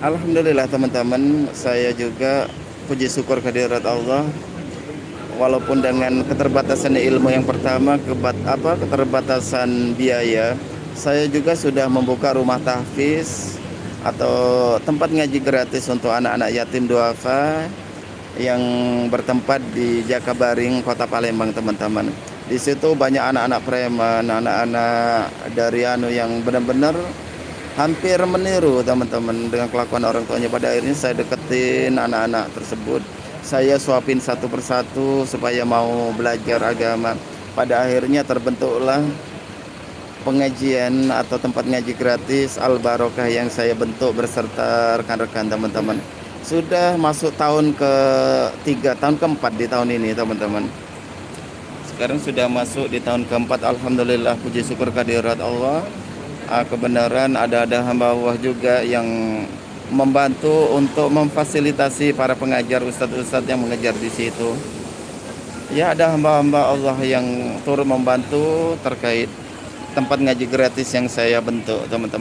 Alhamdulillah teman-teman, saya juga puji syukur kehadirat Allah. Walaupun dengan keterbatasan ilmu yang pertama, keterbatasan biaya, saya juga sudah membuka rumah tahfiz atau tempat ngaji gratis untuk anak-anak yatim duafa yang bertempat di Jakabaring, Kota Palembang, teman-teman. Di situ banyak anak-anak preman, anak-anak dari yang benar-benar hampir meniru teman-teman dengan kelakuan orang tuanya. Pada akhirnya saya deketin anak-anak tersebut, saya suapin satu persatu supaya mau belajar agama. Pada akhirnya terbentuklah pengajian atau tempat ngaji gratis Al Barokah yang saya bentuk berserta rekan-rekan teman-teman. Sudah masuk tahun ketiga, tahun keempat di tahun ini teman-teman. Sekarang sudah masuk di tahun keempat. Alhamdulillah, puji syukur kehadirat Allah. Kebenaran ada hamba Allah juga yang membantu untuk memfasilitasi para pengajar, ustadz-ustadz yang mengajar di situ. Ya, ada hamba-hamba Allah yang turut membantu terkait tempat ngaji gratis yang saya bentuk, teman-teman.